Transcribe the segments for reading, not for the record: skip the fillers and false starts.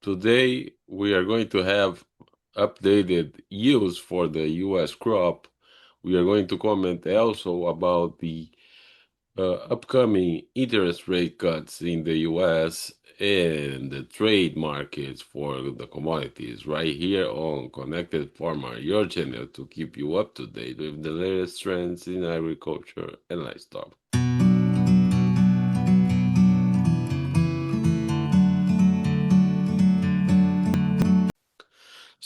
Today we are going to have updated yields for the US crop. We are going to comment also about the upcoming interest rate cuts in the US and the trade markets for the commodities right here on Connected Farmer, your channel to keep you up to date with the latest trends in agriculture and livestock.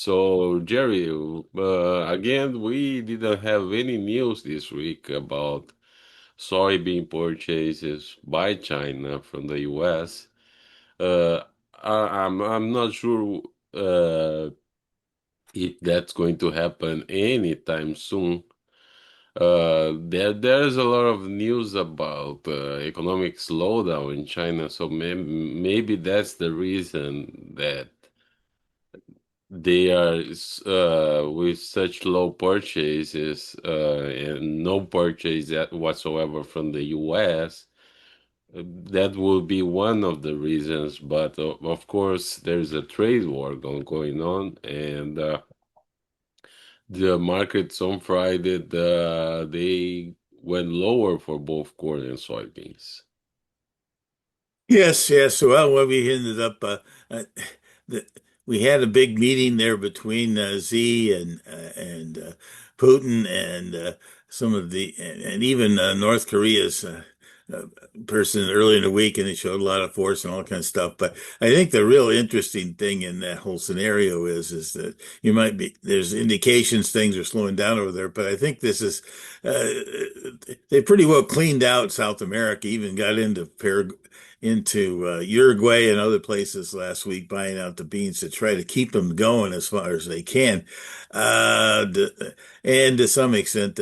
So, Jerry, again, we didn't have any news this week about soybean purchases by China from the US. Uh, I'm not sure if that's going to happen anytime soon. There's a lot of news about economic slowdown in China, so maybe that's the reason that they are with such low purchases and no purchase whatsoever from the US. That will be one of the reasons, but of course, there's a trade war going on, and the markets on Friday they went lower for both corn and soybeans. Yes, yes. Well, what we ended up, uh, the, we had a big meeting there between Z and Putin and some of and even North Korea's uh, person early in the week, and they showed a lot of force and all kind of stuff. But I think the real interesting thing in that whole scenario is that there's indications things are slowing down over there, but I think this is they pretty well cleaned out South America, even got into Paraguay into Uruguay and other places last week buying out the beans to try to keep them going as far as they can. Uh, and to some extent,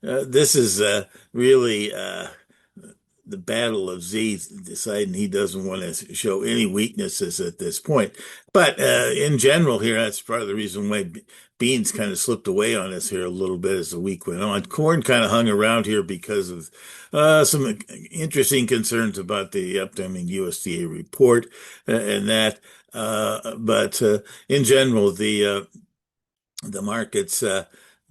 this is really the battle of Z deciding he doesn't want to show any weaknesses at this point. But in general, here, that's part of the reason why beans kind of slipped away on us here a little bit as the week went on. Corn kind of hung around here because of some interesting concerns about the upcoming USDA report and that. But in general, the markets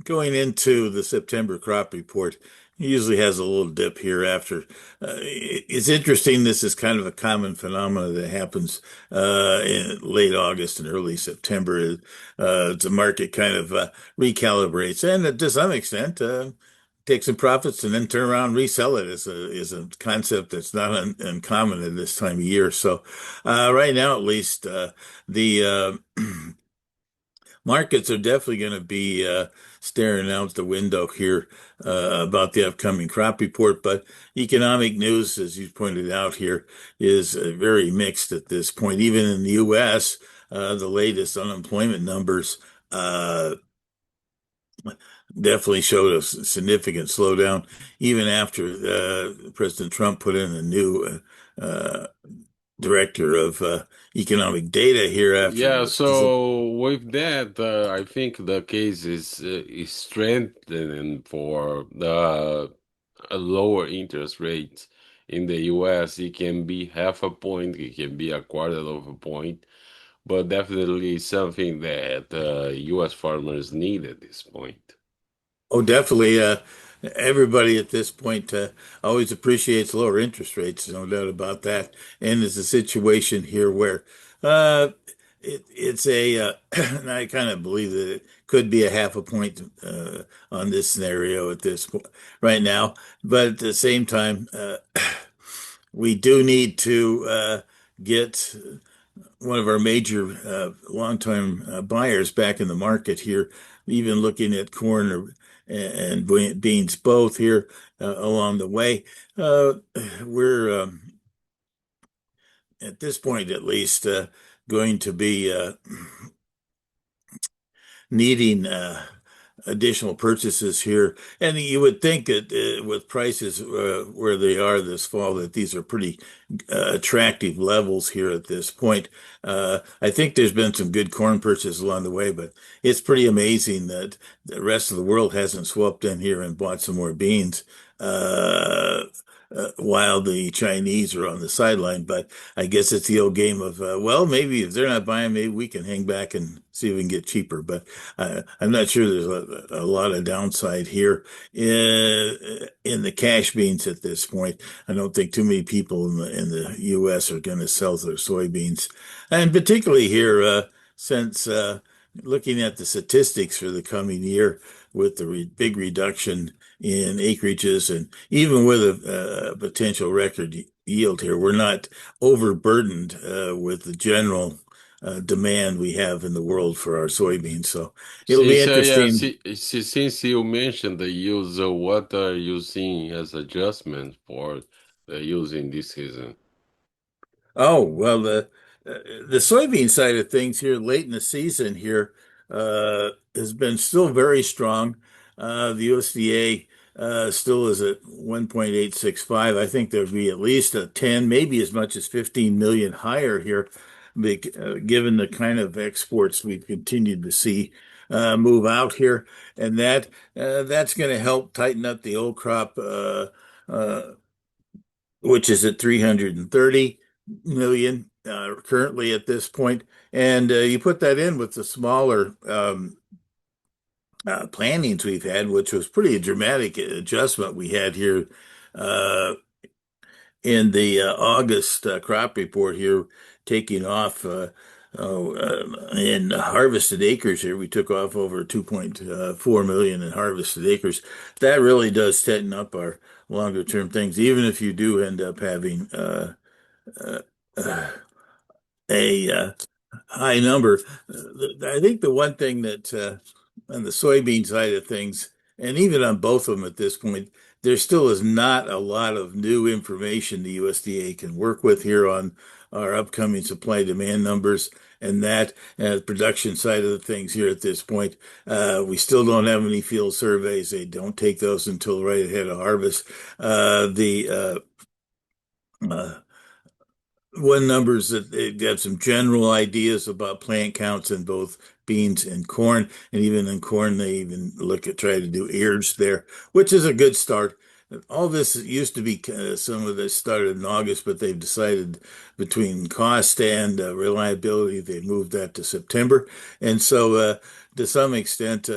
going into the September crop report usually has a little dip here after. It's interesting. This is kind of a common phenomenon that happens in late August and early September. The market kind of recalibrates, and to some extent, take some profits and then turn around and resell it is a concept that's not uncommon at this time of year. So, right now, at least, the markets are definitely going to be staring out the window here about the upcoming crop report. But economic news, as you pointed out here, is very mixed at this point. Even in the U.S., the latest unemployment numbers definitely showed a significant slowdown, even after President Trump put in a new director of economic data here Yeah, after so with that, I think the case is strengthening for the a lower interest rate in the US. It can be half a point, it can be a quarter of a point, but definitely something that US farmers need at this point. Oh, definitely. Everybody at this point always appreciates lower interest rates, no doubt about that. And there's a situation here where uh, it's and I kind of believe that it could be a half a point on this scenario at this point right now. But at the same time, we do need to get one of our major long-term buyers back in the market here, even looking at corn and beans both here along the way. Uh, we're at this point, at least, going to be needing additional purchases here. And you would think that with prices where they are this fall, that these are pretty attractive levels here at this point. I think there's been some good corn purchases along the way, but it's pretty amazing that the rest of the world hasn't swept in here and bought some more beans. Uh, while the Chinese are on the sideline. But I guess it's the old game of, well, maybe if they're not buying, maybe we can hang back and see if we can get cheaper. But I'm not sure there's a lot of downside here in the cash beans at this point. I don't think too many people in the U.S. are going to sell their soybeans, and particularly here since looking at the statistics for the coming year with the big reduction in acreages and even with a potential record yield here, we're not overburdened with the general demand we have in the world for our soybeans. So it'll be Since yeah, interesting. since you mentioned the use, what are you seeing as adjustment for the use in this season? Oh, well, the soybean side of things here late in the season here has been still very strong. The USDA still is at 1.865. I think there'll be at least a 10, maybe as much as 15 million higher here, given the kind of exports we've continued to see move out here, and that's going to help tighten up the old crop. Uh, which is at 330 million currently at this point. And you put that in with the smaller plantings we've had, which was pretty dramatic adjustment we had here uh, in the August crop report here, taking off in harvested acres here. We took off over 2.4 million in harvested acres. That really does tighten up our longer term things, even if you do end up having uh, uh, a high number. I think the one thing that on the soybean side of things, and even on both of them at this point, there still is not a lot of new information the USDA can work with here on our upcoming supply demand numbers and that production side of the things here at this point. We still don't have any field surveys. They don't take those until right ahead of harvest. The uh, one numbers that they have some general ideas about plant counts in both beans and corn, and even in corn they even look at try to do ears there, which is a good start. All this used to be some of this started in August, but they've decided between cost and reliability they moved that to September, and so to some extent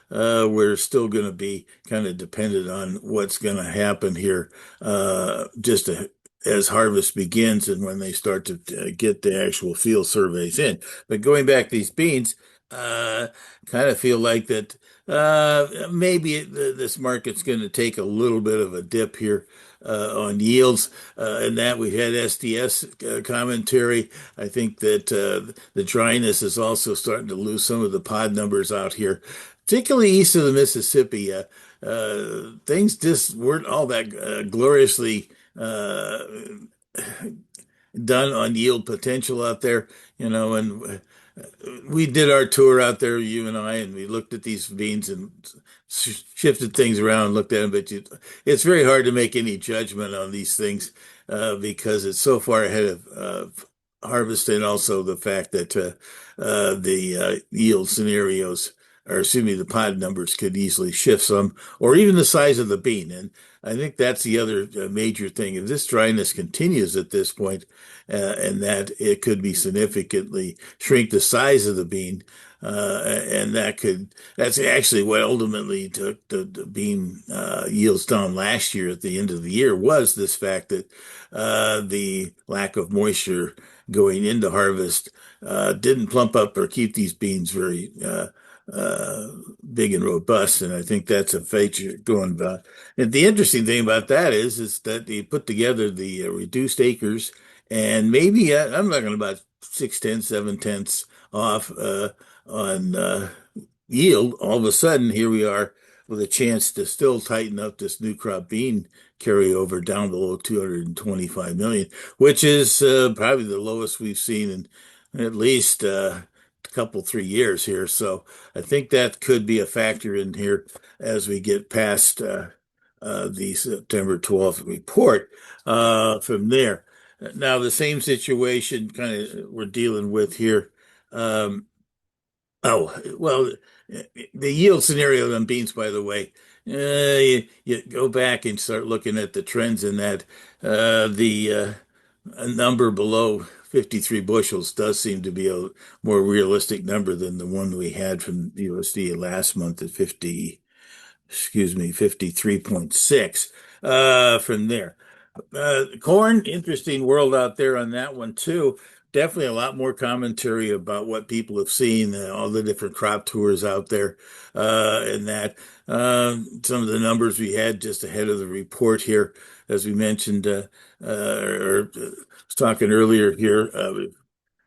we're still going to be kind of dependent on what's going to happen here just as harvest begins and when they start to get the actual field surveys in. But going back to these beans, uh, kind of feel like that maybe this market's going to take a little bit of a dip here on yields, and that we had SDS commentary. I think that the dryness is also starting to lose some of the pod numbers out here, particularly east of the Mississippi. Things just weren't all that gloriously uh, done on yield potential out there, and we did our tour out there, you and I, and we looked at these beans and shifted things around and looked at them. But it's very hard to make any judgment on these things because it's so far ahead of harvest, and also the fact that the yield scenarios, or excuse me, the pod numbers could easily shift some, or even the size of the bean. And I think that's the other major thing. If this dryness continues at this point, and that it could be significantly shrink the size of the bean, and that's actually what ultimately took the bean yields down last year at the end of the year was this fact that the lack of moisture going into harvest didn't plump up or keep these beans very uh, big and robust, and I think that's a feature going about. And the interesting thing about that is that they put together the reduced acres, and maybe I'm looking about 6/10, 7/10 off on yield. All of a sudden, here we are with a chance to still tighten up this new crop bean carryover down below 225 million, which is probably the lowest we've seen in at least a couple, 3 years here. So I think that could be a factor in here as we get past the September 12th report from there. Now, the same situation kind of we're dealing with here. Um, Oh, well, the yield scenario on beans, by the way, you go back and start looking at the trends in that the a number below 53 bushels does seem to be a more realistic number than the one we had from USDA last month at 53.6 from there. Corn, interesting world out there on that one too. Definitely a lot more commentary about what people have seen, all the different crop tours out there, and that some of the numbers we had just ahead of the report here, as we mentioned, or was talking earlier here,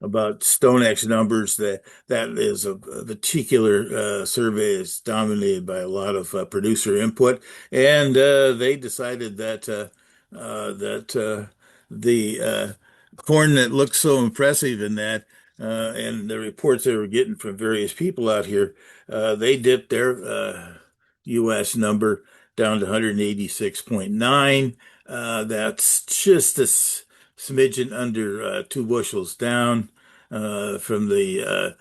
about StoneX numbers that is a particular survey is dominated by a lot of producer input, and they decided that the corn that looked so impressive in that and the reports they were getting from various people out here, they dipped their U.S. number down to 186.9. That's just a smidgen under 2 bushels down from the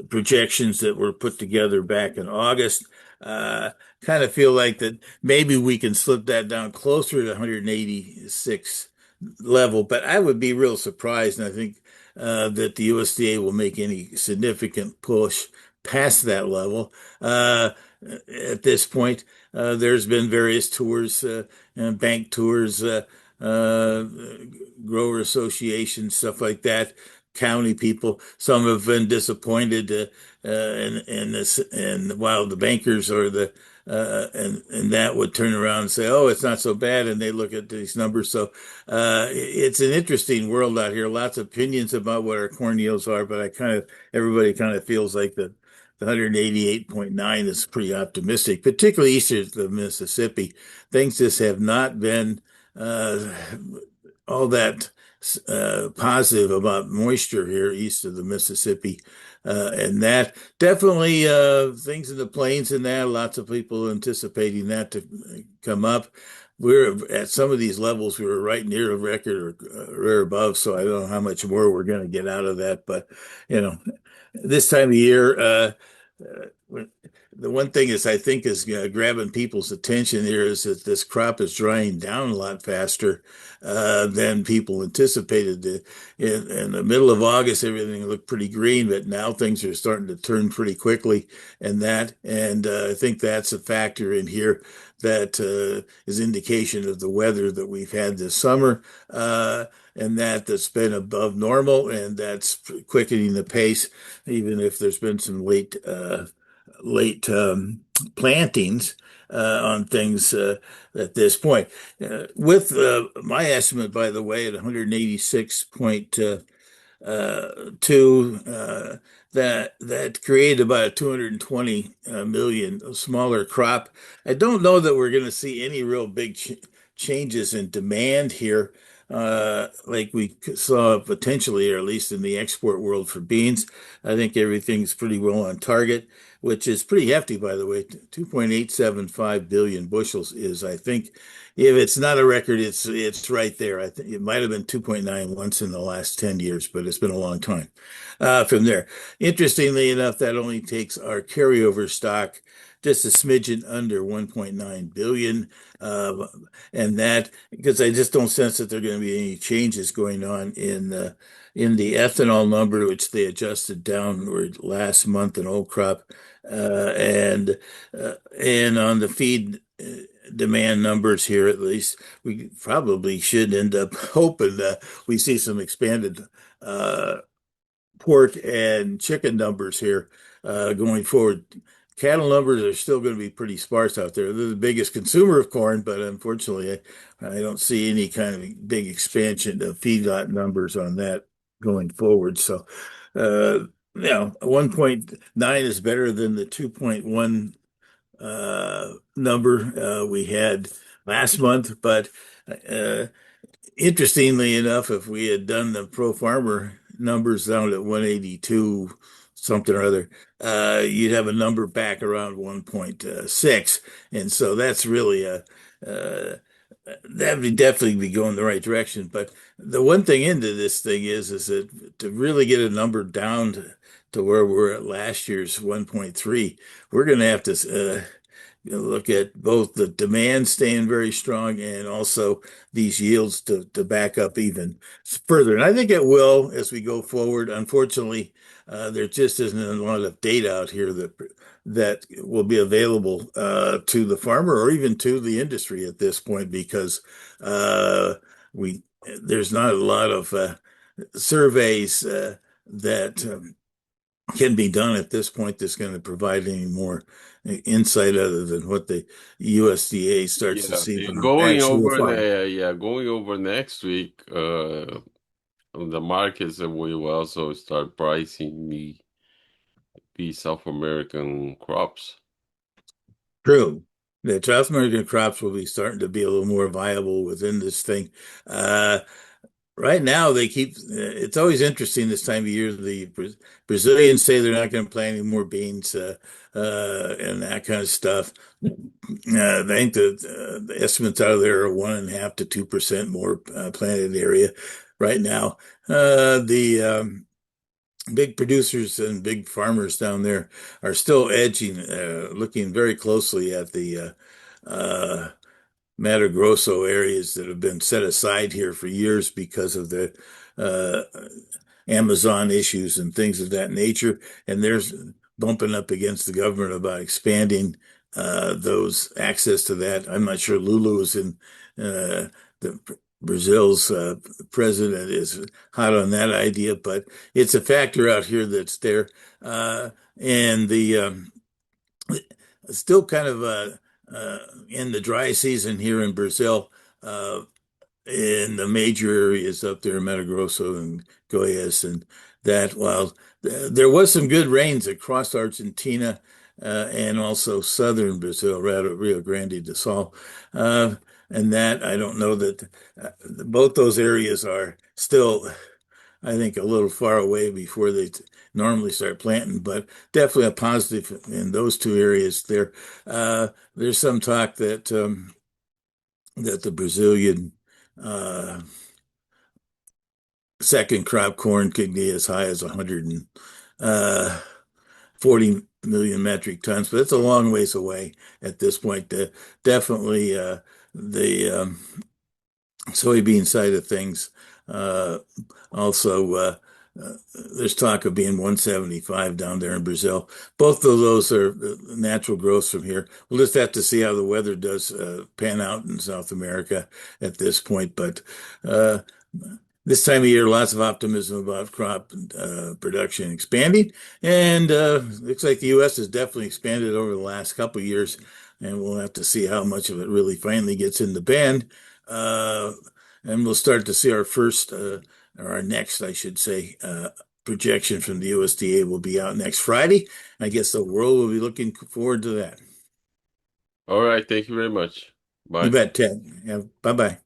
projections that were put together back in August. Uh, Kind of feel like that maybe we can slip that down closer to 186 level, but I would be real surprised, and I think that the USDA will make any significant push past that level. At this point, there's been various tours, bank tours, uh, grower associations, stuff like that, county people. Some have been disappointed, and while the bankers or the and that would turn around and say, "Oh, it's not so bad," and they look at these numbers. So it's an interesting world out here. Lots of opinions about what our corn yields are, but everybody kind of feels like the 188.9 is pretty optimistic, particularly east of the Mississippi. Things just have not been uh, all that positive about moisture here east of the Mississippi. And that definitely things in the plains and that, lots of people anticipating that to come up. We're at some of these levels, we were right near a record or above, so I don't know how much more we're going to get out of that. But, you know, this time of year, the one thing is I think is grabbing people's attention here is that this crop is drying down a lot faster than people anticipated. In the middle of August, everything looked pretty green, but now things are starting to turn pretty quickly, and I think that's a factor in here that is indication of the weather that we've had this summer. And that's been above normal, and that's quickening the pace, even if there's been some late plantings on things at this point. With my estimate, by the way, at 186.2, that created about a 220 million smaller crop. I don't know that we're going to see any real big changes in demand here, like we saw potentially, or at least in the export world for beans. I think everything's pretty well on target, which is pretty hefty, by the way. 2.875 billion bushels is, I think, if it's not a record, it's right there. I think it might have been 2.9 once in the last 10 years, but it's been a long time. From there, interestingly enough, that only takes our carryover stock just a smidgen under 1.9 billion. Uh, and that because I just don't sense that there are going to be any changes going on in the ethanol number, which they adjusted downward last month in old crop, and on the feed demand numbers here, at least we probably should end up hoping that we see some expanded uh, pork and chicken numbers here going forward. Cattle numbers are still going to be pretty sparse out there. They're the biggest consumer of corn, but unfortunately, I don't see any kind of big expansion of feedlot numbers on that going forward. So, you know, 1.9 is better than the 2.1 number we had last month, but uh, interestingly enough, if we had done the pro farmer numbers down at 182 something or other, you'd have a number back around 1.6. And so that's really uh, that would definitely be going the right direction. But the one thing into this thing is that to really get a number down to where we're at last year's 1.3, we're going to have to look at both the demand staying very strong and also these yields to back up even further. And I think it will as we go forward. Unfortunately, there just isn't a lot of data out here that will be available to the farmer or even to the industry at this point because we there's not a lot of surveys that can be done at this point that's going to provide any more insight other than what the USDA starts to Yeah, see from actually the farm. going over next week, the markets will also start pricing the South American crops. True. The South American crops will be starting to be a little more viable within this thing. Uh, right now, they keep, it's always interesting this time of year. The Brazilians say they're not going to plant any more beans and that kind of stuff. I think the estimates out of there are 1.5% to 2% more planted area right now. The big producers and big farmers down there are still edging, looking very closely at the Mato Grosso areas that have been set aside here for years because of the uh, Amazon issues and things of that nature. And there's bumping up against the government about expanding those access to that. I'm not sure Lulu is in the Brazil's president is hot on that idea, but it's a factor out here that's there. And the still kind of in the dry season here in Brazil, uh, in the major areas up there, Mato Grosso and Goiás, and that while there was some good rains across Argentina and also southern Brazil, Rio Grande do Sul, and that I don't know that both those areas are still I think a little far away before they normally start planting, but definitely a positive in those two areas there. There's some talk that the Brazilian uh, second crop corn could be as high as 140 million metric tons, but it's a long ways away at this point. Definitely the soybean side of things. Uh, also, uh, there's talk of being 175 down there in Brazil. Both of those are natural growths from here. We'll just have to see how the weather does pan out in South America at this point. But uh, this time of year, lots of optimism about crop production expanding. And looks like the U.S. has definitely expanded over the last couple of years. And we'll have to see how much of it really finally gets in the band. Uh, and we'll start to see our first, or our next, I should say, projection from the USDA will be out next Friday. I guess the world will be looking forward to that. All right, thank you very much. You Bye. bet, Ted. Yeah, bye bye.